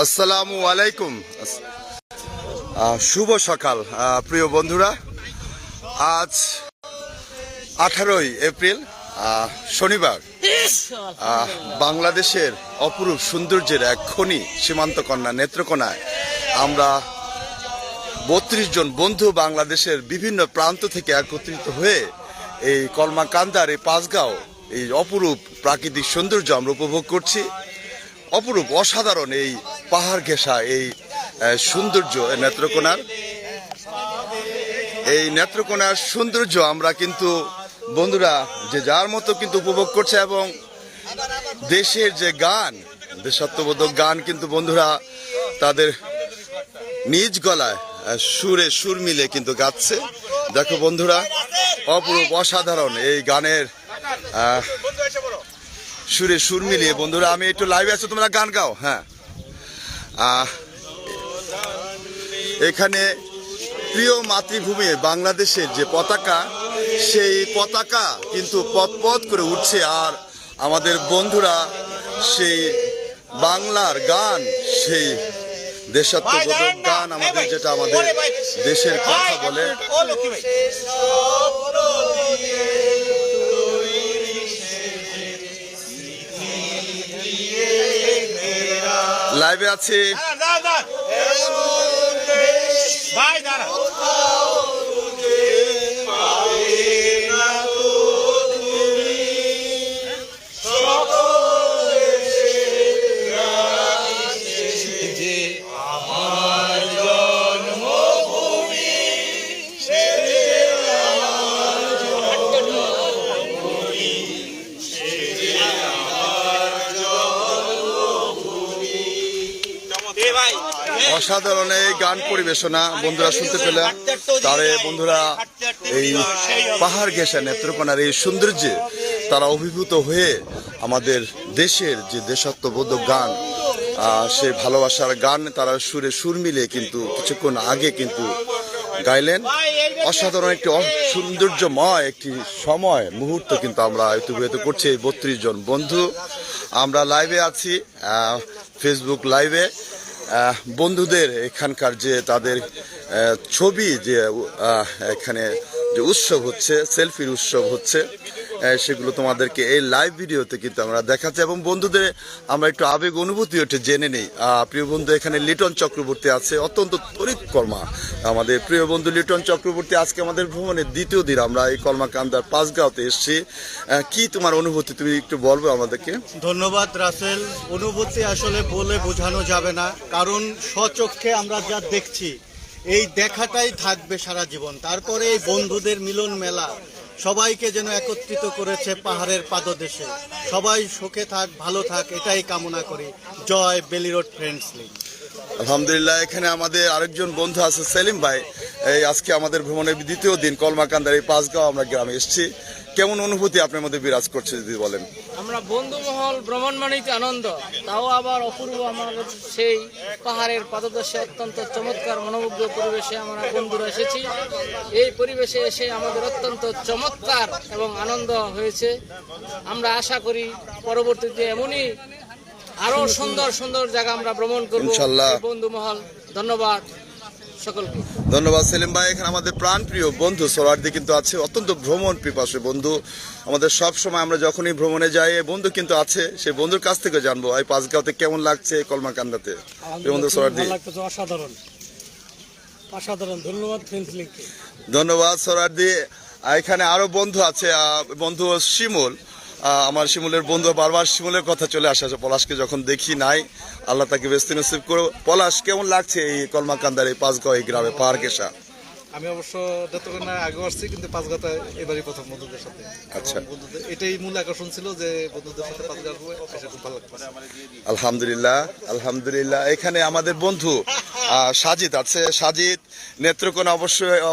আসসালামু আলাইকুম। শুভ সকাল প্রিয় বন্ধুরা। আজ 18 এপ্রিল শনিবার। বাংলাদেশের অপরূপ সৌন্দর্যের এক খনি সীমান্তকন্যা নেত্রকোনায় আমরা 32 জন বন্ধু বাংলাদেশের বিভিন্ন প্রান্ত থেকে একত্রিত হয়ে এই কলমাকান্দার এই পাঁচগাঁও এই অপরূপ প্রাকৃতিক সৌন্দর্য আমরা উপভোগ করছি। অপরূপ অসাধারণ এই পাহাড় ঘেঁষা এই সৌন্দর্য নেত্রকোনার সৌন্দর্য আমরা কিন্তু বন্ধুরা যে যার মতো কিন্তু উপভোগ করছে এবং দেশের যে গান, দেশাত্মবোধক গান কিন্তু বন্ধুরা তাদের নিজ গলায় সুরে সুর মিলে কিন্তু গাচ্ছে। দেখো বন্ধুরা, অপরূপ অসাধারণ এই গানের সুরে সুর মিলিয়ে বন্ধুরা আমি একটু লাইভে আছি, তোমরা গান গাও। হ্যাঁ, এখানে প্রিয় মাতৃভূমি বাংলাদেশের যে পতাকা, সেই পতাকা কিন্তু পথ করে উঠছে। আর আমাদের বন্ধুরা সেই বাংলার গান, সেই দেশাত্মবোধক গান, আমাদের যেটা আমাদের দেশের কথা বলে, লাইভে আছে। অসাধারণ এই গান পরিবেশনা বন্ধুরা শুনতে পেলাম। তারে বন্ধুরা এই পাহাড় ঘেঁষা নেত্রকোনার এই সৌন্দর্যে তারা অভিভূত হয়ে আমাদের দেশের যে দেশাত্মবোধক গান, সেই ভালোবাসার গান তারা সুরে সুর মিলে কিন্তু কিছুক্ষণ আগে কিন্তু গাইলেন। অসাধারণ একটি সৌন্দর্যময় একটি সময় মুহূর্ত কিন্তু আমরা অতিবাহিত করছি। 32 জন বন্ধু আমরা লাইভে আছি, ফেসবুক লাইভে। বন্ধুদের এখানকার যে তাদের ছবি যে এখানে যে উৎসব হচ্ছে, সেলফির উৎসব হচ্ছে, সেগুলো তোমাদেরকে এই লাইভ ভিডিওতে কিন্তু আমরা দেখাচ্ছি। এবং বন্ধুদের আমরা একটু আবেগ অনুভূতি ওটা জেনে নেই। প্রিয় বন্ধু এখানে লিটন চক্রবর্তী আছে, অত্যন্ত তড়িৎকর্মা আমাদের প্রিয় বন্ধু লিটন চক্রবর্তী। আজকে আমাদের ভ্রমণের দ্বিতীয় দিন, আমরা এই কলমাকান্দার পাঁচগাঁওতে এসেছি। কি তোমার অনুভূতি, তুমি একটু বলবো আমাদেরকে? ধন্যবাদ রাসেল। অনুভূতি আসলে বলে বোঝানো যাবে না, কারণ স্বচক্ষে আমরা যা দেখছি এই দেখাটাই থাকবে সারা জীবন। তারপরে এই বন্ধুদের মিলন মেলা সবাইকে যেন একত্রিত করেছে পাহাড়ের পাদদেশে। সবাই সুখে থাক, ভালো থাক, এটাই কামনা করি। জয় বেলি রোড ফ্রেন্ডস লিগ। আলহামদুলিল্লাহ। এখানে আমাদের আরেকজন বন্ধু আছে সেলিম ভাই। এই আজকে আমাদের ভ্রমণের দ্বিতীয় দিন কলমাকান্দার এই পাঁচগাঁও আমরা গ্রামে এসেছি। কেমন অনুভূতি আপনার মধ্যে বিরাজ করছে যদি বলেন? আমরা বন্ধু মহল ভ্রমণ মানেই আনন্দ, তাও আবার অপূর্ব। আমাদের সেই পাহাড়ের পাদদেশে অত্যন্ত চমৎকার মনোমুগ্ধ পরিবেশে আমরা বন্ধুরা এসেছি। এই পরিবেশে এসে আমাদের অত্যন্ত চমৎকার এবং আনন্দ হয়েছে। আমরা আশা করি পরবর্তীতে এমনই আরো সুন্দর সুন্দর জায়গা আমরা ভ্রমণ করব ইনশাআল্লাহ। বন্ধু মহল ধন্যবাদ সকলকে। ধন্যবাদ সেলিম ভাই। এখানে আমাদের প্রাণপ্রিয় বন্ধু সোরারদি কিন্তু আছে, অত্যন্ত ভ্রমণ পিপাসু বন্ধু। আমাদের সব সময় আমরা যখনই ভ্রমণে যাই বন্ধু কিন্তু আছে, সেই বন্ধুর কাছ থেকে জানবো এই পাঁচগাঁওতে কেমন লাগছে, কলমাকান্দাতে। বন্ধু সোরারদি অসাধারণ অসাধারণ। ধন্যবাদ ফ্রেন্ডস লিগকে। ধন্যবাদ সোরারদি। এখানে আরো বন্ধু আছে, বন্ধু শিমুল, আমার শিমুলের বন্ধু। বারবার শিমুলের কথা চলে আসে, পলাশকে যখন দেখি নাই, আল্লাহ তাকে ব্যস্ত নসিব করো। পলাশ, কেমন লাগছে এই কলমাকান্দার এই পাঁচগাঁও এই গ্রামে পাহাড় ঘেঁষা? আমি অবশ্য নেত্রকোনা আগে আসছি, কিন্তু পাঁচগাঁওতে এবারই প্রথম বন্ধুদের সাথে। আচ্ছা, বন্ধুদের এটাই মূল আকর্ষণ ছিল যে বন্ধুদের সাথে পাঁচগাঁও এসে খুব ভালো লাগছে। আলহামদুলিল্লাহ আলহামদুলিল্লাহ। এখানে আমাদের বন্ধু সাজিদ আছে। সাজিদ, নেত্রকোনা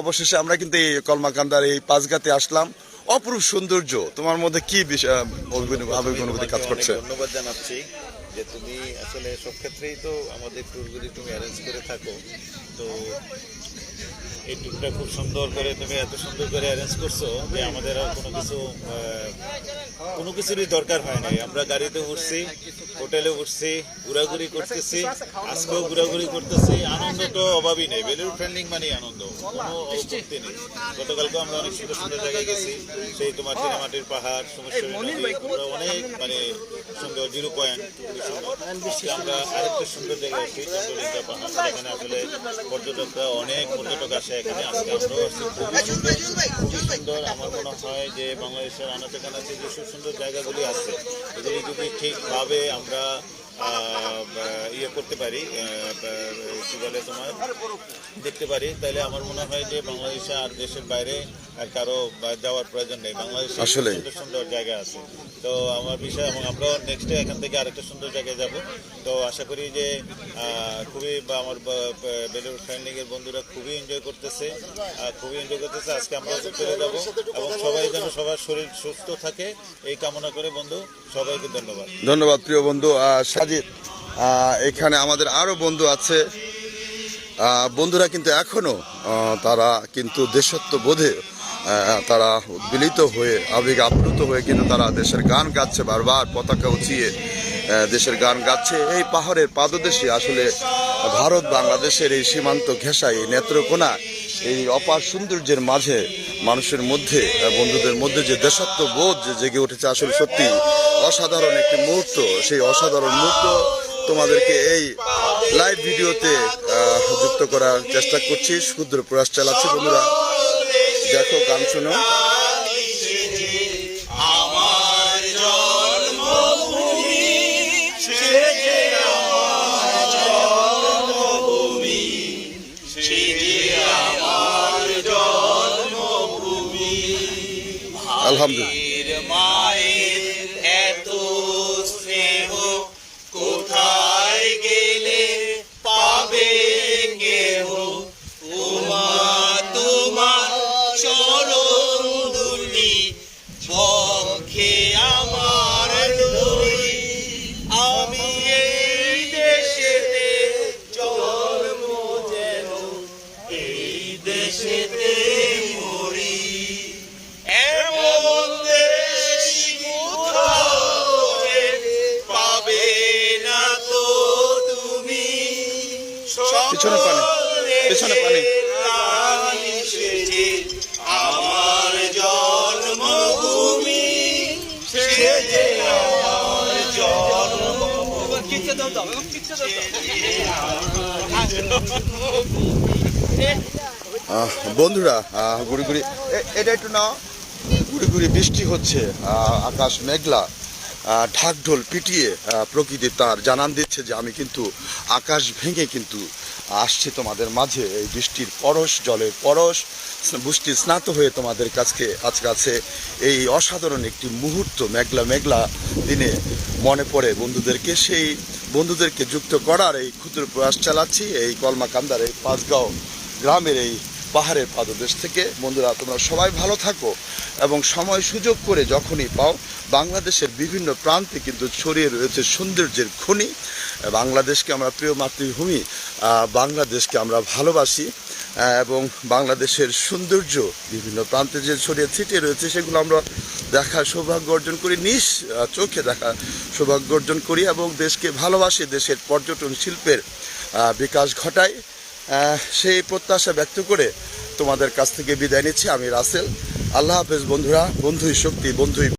অবশেষে আমরা কিন্তু এই কলমাকান্দার এই পাঁচগাঁতে আসলাম। অপরূপ সৌন্দর্য, তোমার মধ্যে কি আবেগ অনুভূতি কাজ করছে? ধন্যবাদ জানাচ্ছি যে তুমি আসলে সব ক্ষেত্রেই তো আমাদের ট্যুরগুলি তুমি অ্যারেঞ্জ করে থাকো। তো এই ট্যুরটা খুব সুন্দর করে তুমি এত সুন্দর করে অ্যারেঞ্জ করছো যে আমাদের আর কোনো কিছুরই দরকার হয় নাই। আমরা গাড়িতে উঠছি, হোটেলে উঠছি, ঘোরাঘুরি করতেছি, আজকেও ঘোরাঘুরি করতেছি। আনন্দ তো অভাবই নেই। বেলুড় ট্রেন্ডিং মানে আনন্দ, কোনো অবস্থি নেই। গতকালকে আমরা অনেক সুন্দর সুন্দর জায়গায় গেছি, সেই তোমার চীনামাটির পাহাড়, সমুদ্র নদী, আমরা অনেক মানে সুন্দর জিরো পয়েন্ট, খুবই সুন্দর। আজকে আমরা আরেকটা সুন্দর জায়গায় আসছি, চন্দ্রলিঙ্গা পাহাড়। এখানে আসলে পর্যটকরা অনেক পর্যটক আসে এখানে। আজকে আমরাও আসছি, খুবই সুন্দর, খুবই সুন্দর। আমার মনে হয় যে বাংলাদেশের আনাচে কানাচে যেসব সুন্দর জায়গাগুলি আছে, এগুলি যদি ঠিকভাবে আমরা ইয়ে করতে পারি, কি বলে তোমার দেখতে পারি, তাহলে আমার মনে হয় যে বাংলাদেশে আর দেশের বাইরে আর কারো যাওয়ার প্রয়োজন নেই। বাংলাদেশে আসলে সুন্দর সুন্দর জায়গা আছে। তো আমার বিষয়, এবং আমরা নেক্সটে এখান থেকে আরেকটা সুন্দর জায়গায় যাব। তো আশা করি যে খুবই আমার বেলুড় ট্রেন্ডিংয়ের বন্ধুরা খুবই এনজয় করতেছে, আজকে আমরা চলে যাব, এবং সবাই যেন সবার শরীর সুস্থ থাকে এই কামনা করে বন্ধু, সবাইকে ধন্যবাদ। ধন্যবাদ প্রিয় বন্ধু সাজিদ। এখানে আমাদের আরো বন্ধু আছে। বন্ধুরা কিন্তু এখনো তারা কিন্তু দেশত্ব বোধে তারা উদ্বেলিত হয়ে, আবেগ আপ্লুত হয়ে কিন্তু তারা দেশের গান গাচ্ছে, বারবার পতাকা উঁচিয়ে দেশের গান গাচ্ছে। এই পাহাড়ের পাদদেশে আসলে ভারত বাংলাদেশের এই সীমান্ত ঘেঁষা, এই নেত্রকোনা, এই অপার সৌন্দর্যের মাঝে মানুষের মধ্যে, বন্ধুদের মধ্যে যে দেশত্ব বোধ যে জেগে উঠেছে, আসলে সত্যি অসাধারণ একটি মুহূর্ত। সেই অসাধারণ মুহূর্ত তোমাদেরকে এই লাইভ ভিডিওতে যুক্ত করার চেষ্টা করছি, ক্ষুদ্র প্রয়াস চালাচ্ছি। বন্ধুরা দেখো, গান শোনো। আলহামদুলিল্লাহ। মায়ের এত স্নেহ কোথায় গেলে পাবে কেহ, উমা তোমার চরণ দুলি বক্ষে আমার ধরি। আমি এই দেশেতে জন্ম যেন এই দেশেতে মরি। এমন দেশ কোথাও পাবে না তো তুমি। পিছনে পানি, পিছনে পানি। আমার জন্মভূমি, সে যে আমার জন্মভূমি। বন্ধুরা ঘুরি ঘুরি এটা একটু না, ঘুরি ঘুরি বৃষ্টি হচ্ছে, আকাশ মেঘলা, ঢাকঢোল পিটিয়ে প্রকৃতি তার জানান দিচ্ছে যে আমি কিন্তু আকাশ ভেঙে কিন্তু আসছি তোমাদের মাঝে। এই বৃষ্টির পরশ, জলের পরশ, বৃষ্টি স্নাত হয়ে তোমাদের কাছে এই অসাধারণ একটি মুহূর্ত মেঘলা মেঘলা দিনে মনে পড়ে বন্ধুদেরকে। সেই বন্ধুদেরকে যুক্ত করার এই ক্ষুদ্র প্রয়াস চালাচ্ছি এই কলমাকান্দার এই পাঁচগাঁও গ্রামের এই পাহাড়ের পাদদেশ থেকে। বন্ধুরা তোমরা সবাই ভালো থাকো, এবং সময় সুযোগ করে যখনই পাও, বাংলাদেশের বিভিন্ন প্রান্তে কিন্তু ছড়িয়ে রয়েছে সৌন্দর্যের খনি। বাংলাদেশকে আমরা প্রিয় মাতৃভূমি, বাংলাদেশকে আমরা ভালোবাসি, এবং বাংলাদেশের সৌন্দর্য বিভিন্ন প্রান্তে যে ছড়িয়ে ছিটিয়ে রয়েছে সেগুলো আমরা দেখার সৌভাগ্য অর্জন করি, নিজ চোখে দেখার সৌভাগ্য অর্জন করি, এবং দেশকে ভালোবাসি, দেশের পর্যটন শিল্পের বিকাশ ঘটাই। সেই প্রত্যাশা ব্যক্ত করে তোমাদের কাছ থেকে বিদায় নিচ্ছি আমি রাসেল। আল্লাহ হাফেজ বন্ধুরা। বন্ধুই শক্তি, বন্ধুই